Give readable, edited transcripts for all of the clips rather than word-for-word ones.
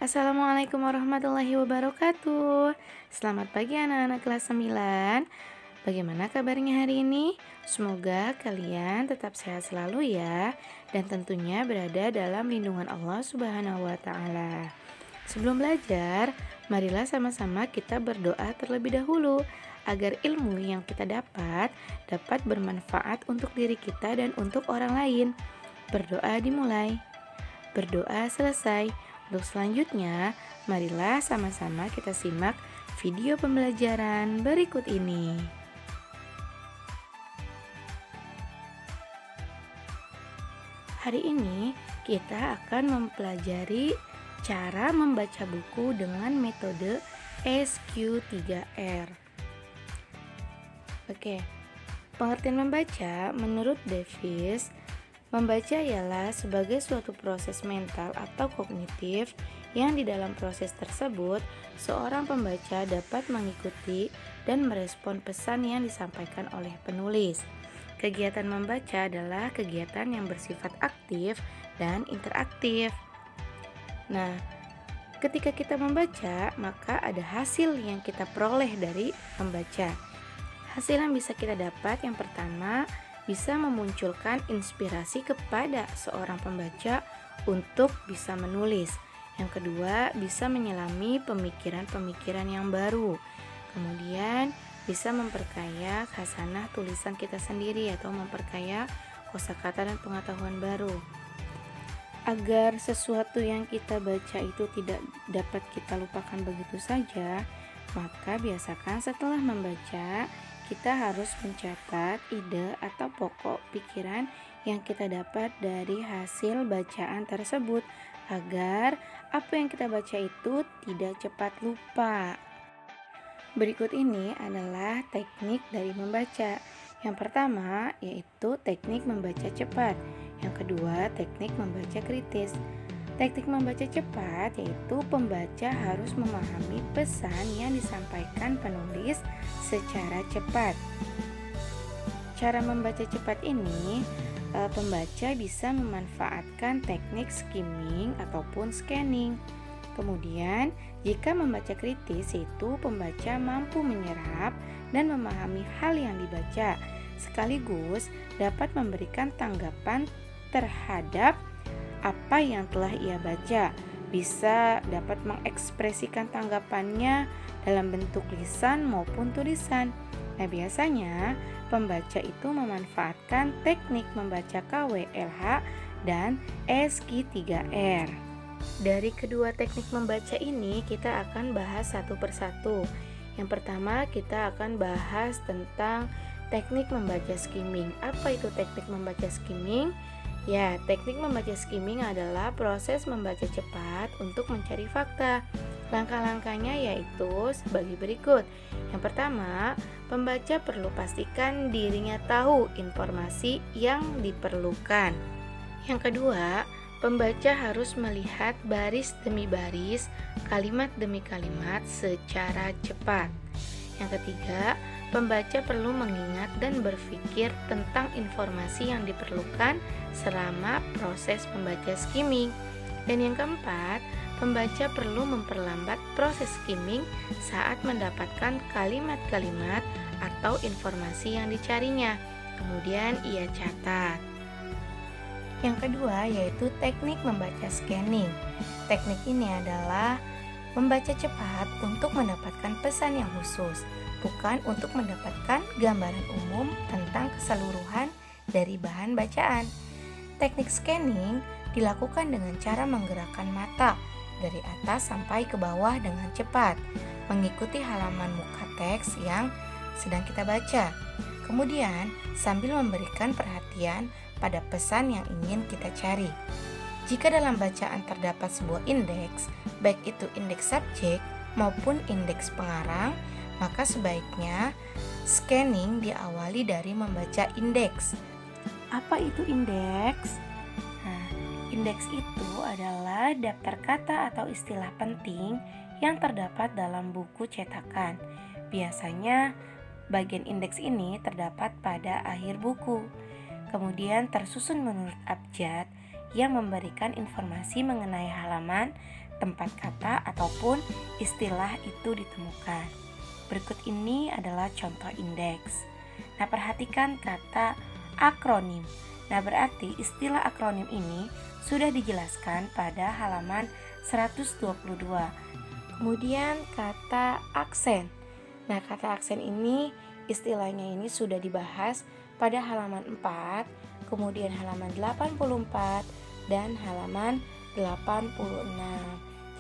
Assalamualaikum warahmatullahi wabarakatuh. Selamat pagi anak-anak kelas 9. Bagaimana kabarnya hari ini? Semoga kalian tetap sehat selalu ya, dan tentunya berada dalam lindungan Allah Subhanahu wa taala. Sebelum belajar, marilah sama-sama kita berdoa terlebih dahulu agar ilmu yang kita dapat bermanfaat untuk diri kita dan untuk orang lain. Berdoa dimulai. Berdoa selesai. Untuk selanjutnya, marilah sama-sama kita simak video pembelajaran berikut ini. Hari ini kita akan mempelajari cara membaca buku dengan metode SQ3R. Oke, pengertian membaca menurut Davis, membaca ialah sebagai suatu proses mental atau kognitif yang di dalam proses tersebut seorang pembaca dapat mengikuti dan merespon pesan yang disampaikan oleh penulis. Kegiatan membaca adalah kegiatan yang bersifat aktif dan interaktif. Nah, ketika kita membaca, maka ada hasil yang kita peroleh dari membaca. Hasil yang bisa kita dapat yang pertama, bisa memunculkan inspirasi kepada seorang pembaca untuk bisa menulis. Yang kedua, bisa menyelami pemikiran-pemikiran yang baru. Kemudian, bisa memperkaya khasanah tulisan kita sendiri atau memperkaya kosakata dan pengetahuan baru. Agar sesuatu yang kita baca itu tidak dapat kita lupakan begitu saja, maka biasakan setelah membaca, kita harus mencatat ide atau pokok pikiran yang kita dapat dari hasil bacaan tersebut agar apa yang kita baca itu tidak cepat lupa. Berikut ini adalah teknik dari membaca. Yang pertama yaitu teknik membaca cepat. Yang kedua, teknik membaca kritis. Teknik membaca cepat yaitu pembaca harus memahami pesan yang disampaikan penulis secara cepat. Cara membaca cepat ini, pembaca bisa memanfaatkan teknik skimming ataupun scanning. Kemudian, jika membaca kritis itu pembaca mampu menyerap dan memahami hal yang dibaca, sekaligus dapat memberikan tanggapan terhadap apa yang telah ia baca, bisa dapat mengekspresikan tanggapannya dalam bentuk lisan maupun tulisan. Nah, biasanya pembaca itu memanfaatkan teknik membaca KWLH dan SQ3R. Dari kedua teknik membaca ini kita akan bahas satu persatu. Yang pertama kita akan bahas tentang teknik membaca skimming. Apa itu teknik membaca skimming? Ya, teknik membaca skimming adalah proses membaca cepat untuk mencari fakta. Langkah-langkahnya yaitu sebagai berikut. Yang pertama, pembaca perlu pastikan dirinya tahu informasi yang diperlukan. Yang kedua, pembaca harus melihat baris demi baris, kalimat demi kalimat secara cepat. Yang ketiga, pembaca perlu mengingat dan berpikir tentang informasi yang diperlukan selama proses membaca skimming. Dan yang keempat, pembaca perlu memperlambat proses skimming saat mendapatkan kalimat-kalimat atau informasi yang dicarinya. Kemudian ia catat. Yang kedua yaitu teknik membaca scanning. Teknik ini adalah membaca cepat untuk mendapatkan pesan yang khusus, bukan untuk mendapatkan gambaran umum tentang keseluruhan dari bahan bacaan. Teknik scanning dilakukan dengan cara menggerakkan mata dari atas sampai ke bawah dengan cepat, mengikuti halaman muka teks yang sedang kita baca. Kemudian, sambil memberikan perhatian pada pesan yang ingin kita cari. Jika dalam bacaan terdapat sebuah indeks, baik itu indeks subjek maupun indeks pengarang, maka sebaiknya scanning diawali dari membaca indeks. Apa itu indeks? Nah, indeks itu adalah daftar kata atau istilah penting yang terdapat dalam buku cetakan. Biasanya bagian indeks ini terdapat pada akhir buku. Kemudian tersusun menurut abjad yang memberikan informasi mengenai halaman tempat kata ataupun istilah itu ditemukan. Berikut ini adalah contoh indeks. Nah, perhatikan kata akronim. Nah, berarti istilah akronim ini sudah dijelaskan pada halaman 122. Kemudian kata aksen. Nah, kata aksen ini istilahnya ini sudah dibahas pada halaman 4, kemudian halaman 84 dan halaman 86.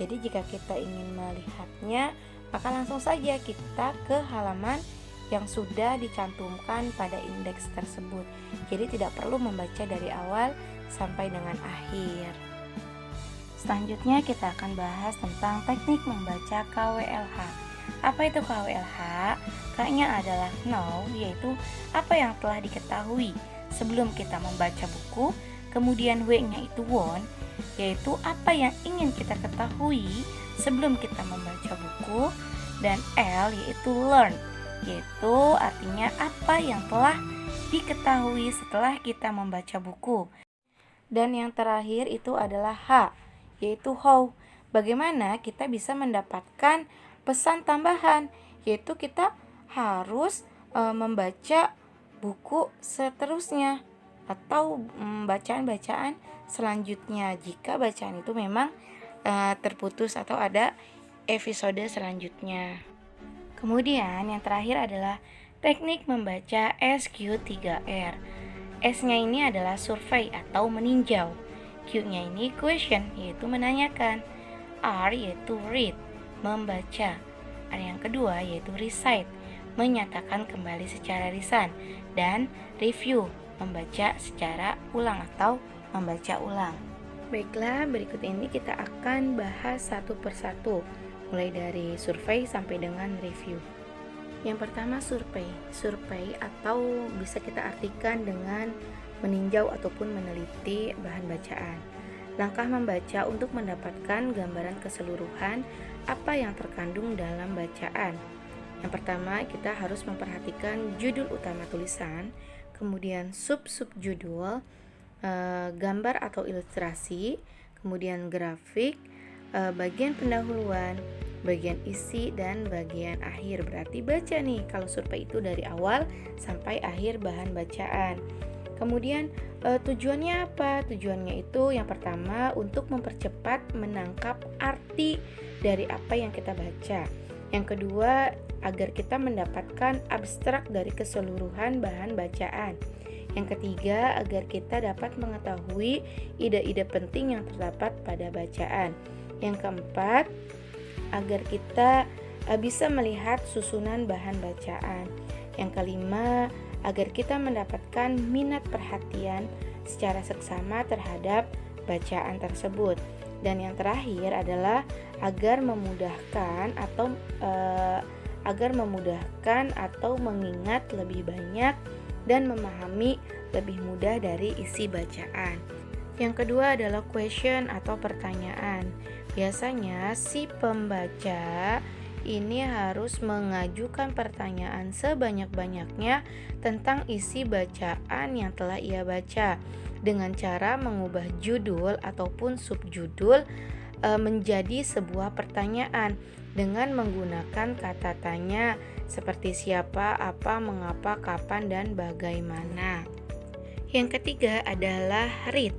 Jadi jika kita ingin melihatnya, maka langsung saja kita ke halaman yang sudah dicantumkan pada indeks tersebut. Jadi tidak perlu membaca dari awal sampai dengan akhir. Selanjutnya kita akan bahas tentang teknik membaca KWLH. Apa itu KWLH? K-nya adalah know, yaitu apa yang telah diketahui sebelum kita membaca buku. Kemudian W-nya itu want, yaitu apa yang ingin kita ketahui sebelum kita membaca buku. Dan L yaitu learn, yaitu artinya apa yang telah diketahui setelah kita membaca buku. Dan yang terakhir itu adalah H, yaitu how. Bagaimana kita bisa mendapatkan pesan tambahan, yaitu kita harus membaca buku seterusnya atau bacaan-bacaan selanjutnya jika bacaan itu memang terputus atau ada episode selanjutnya. Kemudian yang terakhir adalah teknik membaca SQ3R. S-nya ini adalah survei atau meninjau. Q-nya ini question, yaitu menanyakan. R yaitu read, membaca. R yang kedua yaitu recite, menyatakan kembali secara lisan. Dan review, membaca secara ulang atau membaca ulang. Baiklah, berikut ini kita akan bahas satu persatu, mulai dari survei sampai dengan review. Yang pertama survei. Survei atau bisa kita artikan dengan meninjau ataupun meneliti bahan bacaan. Langkah membaca untuk mendapatkan gambaran keseluruhan apa yang terkandung dalam bacaan. Yang pertama, kita harus memperhatikan judul utama tulisan, kemudian sub-judul, gambar atau ilustrasi, kemudian grafik, bagian pendahuluan, bagian isi, dan bagian akhir. Berarti baca nih kalau survei itu dari awal sampai akhir bahan bacaan. Kemudian tujuannya apa? Tujuannya itu yang pertama untuk mempercepat menangkap arti dari apa yang kita baca. Yang kedua, agar kita mendapatkan abstrak dari keseluruhan bahan bacaan. Yang ketiga, agar kita dapat mengetahui ide-ide penting yang terdapat pada bacaan. Yang keempat, agar kita bisa melihat susunan bahan bacaan. Yang kelima, agar kita mendapatkan minat perhatian secara seksama terhadap bacaan tersebut. Dan yang terakhir adalah agar memudahkan atau mengingat lebih banyak dan memahami lebih mudah dari isi bacaan. Yang kedua adalah question atau pertanyaan. Biasanya si pembaca ini harus mengajukan pertanyaan sebanyak-banyaknya tentang isi bacaan yang telah ia baca dengan cara mengubah judul ataupun subjudul menjadi sebuah pertanyaan dengan menggunakan kata tanya seperti siapa, apa, mengapa, kapan, dan bagaimana. Yang ketiga adalah read.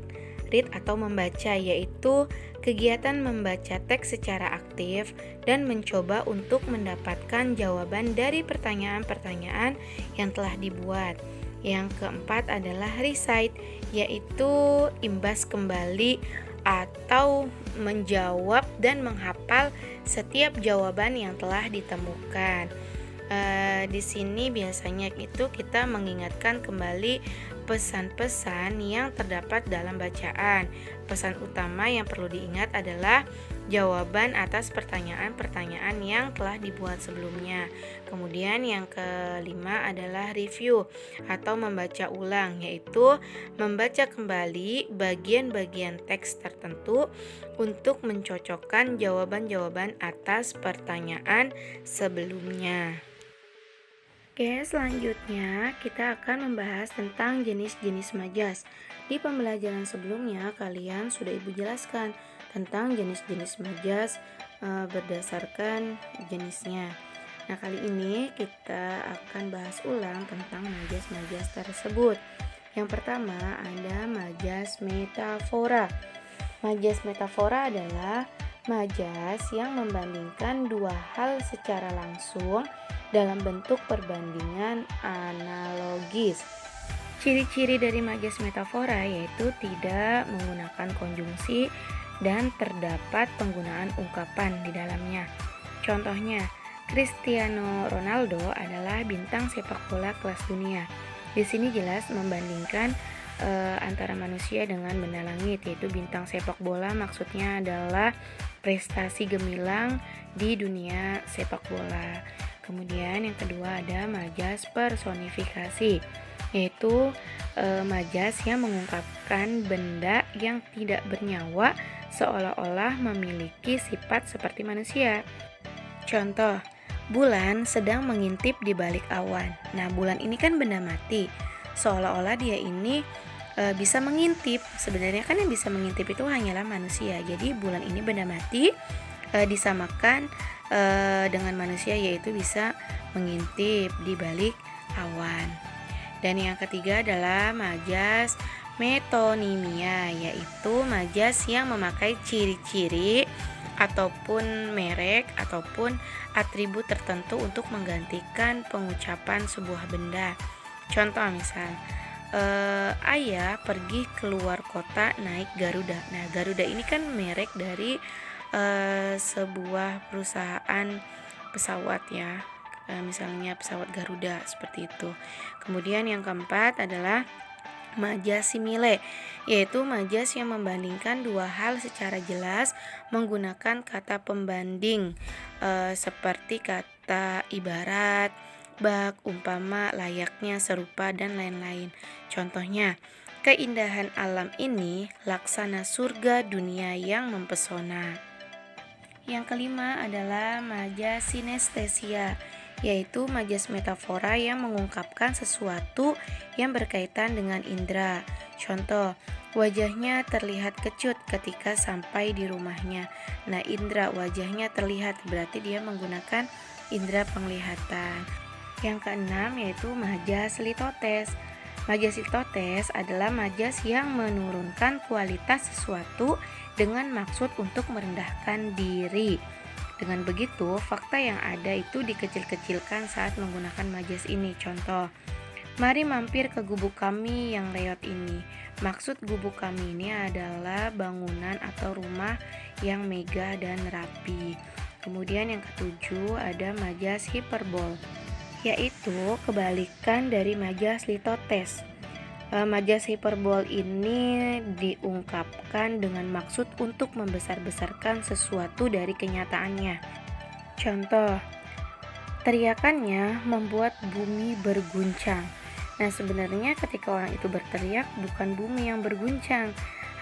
Read atau membaca, yaitu kegiatan membaca teks secara aktif dan mencoba untuk mendapatkan jawaban dari pertanyaan-pertanyaan yang telah dibuat. Yang keempat adalah recite, yaitu imbas kembali atau menjawab dan menghafal setiap jawaban yang telah ditemukan. Di sini biasanya itu kita mengingatkan kembali pesan-pesan yang terdapat dalam bacaan. Pesan utama yang perlu diingat adalah jawaban atas pertanyaan-pertanyaan yang telah dibuat sebelumnya. Kemudian yang kelima adalah review atau membaca ulang, yaitu membaca kembali bagian-bagian teks tertentu untuk mencocokkan jawaban-jawaban atas pertanyaan sebelumnya. Oke, selanjutnya kita akan membahas tentang jenis-jenis majas. Di pembelajaran sebelumnya kalian sudah Ibu jelaskan tentang jenis-jenis majas berdasarkan jenisnya. Nah, kali ini kita akan bahas ulang tentang majas-majas tersebut. Yang pertama ada majas metafora. Majas metafora adalah majas yang membandingkan dua hal secara langsung dalam bentuk perbandingan analogis. Ciri-ciri dari majas metafora yaitu tidak menggunakan konjungsi dan terdapat penggunaan ungkapan di dalamnya. Contohnya, Cristiano Ronaldo adalah bintang sepak bola kelas dunia. Di sini jelas membandingkan antara manusia dengan benda langit, yaitu bintang sepak bola maksudnya adalah prestasi gemilang di dunia sepak bola. Kemudian yang kedua ada majas personifikasi, yaitu majas yang mengungkapkan benda yang tidak bernyawa seolah-olah memiliki sifat seperti manusia. Contoh, bulan sedang mengintip di balik awan. Nah, bulan ini kan benda mati, seolah-olah dia ini bisa mengintip. Sebenarnya kan yang bisa mengintip itu hanyalah manusia. Jadi bulan ini benda mati disamakan dengan manusia, yaitu bisa mengintip di balik awan. Dan yang ketiga adalah majas metonimia, yaitu majas yang memakai ciri-ciri ataupun merek ataupun atribut tertentu untuk menggantikan pengucapan sebuah benda. Contoh misal, ayah pergi keluar kota naik Garuda. Nah, Garuda ini kan merek dari sebuah perusahaan pesawat ya, misalnya pesawat Garuda seperti itu. Kemudian yang keempat adalah majas simile, yaitu majas yang membandingkan dua hal secara jelas menggunakan kata pembanding seperti kata ibarat, bak, umpama, layaknya, serupa, dan lain-lain. Contohnya, keindahan alam ini laksana surga dunia yang mempesona. Yang kelima adalah majas sinestesia, yaitu majas metafora yang mengungkapkan sesuatu yang berkaitan dengan indera. Contoh, wajahnya terlihat kecut ketika sampai di rumahnya. Nah, indera wajahnya terlihat berarti dia menggunakan indera penglihatan. Yang keenam yaitu majas litotes. Majas litotes adalah majas yang menurunkan kualitas sesuatu dengan maksud untuk merendahkan diri. Dengan begitu, fakta yang ada itu dikecil-kecilkan saat menggunakan majas ini. Contoh, mari mampir ke gubuk kami yang reot ini. Maksud gubuk kami ini adalah bangunan atau rumah yang megah dan rapi. Kemudian yang ketujuh ada majas hiperbol, yaitu kebalikan dari majas litotes. Majas hiperbol ini diungkapkan dengan maksud untuk membesar-besarkan sesuatu dari kenyataannya. Contoh, teriakannya membuat bumi berguncang. Nah, sebenarnya ketika orang itu berteriak bukan bumi yang berguncang,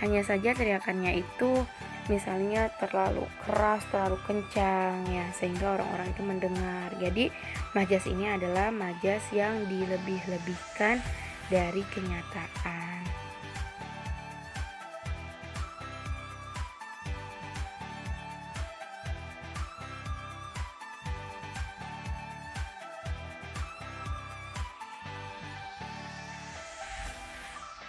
hanya saja teriakannya itu misalnya terlalu keras, terlalu kencang ya, sehingga orang-orang itu mendengar. Jadi majas ini adalah majas yang dilebih-lebihkan dari kenyataan.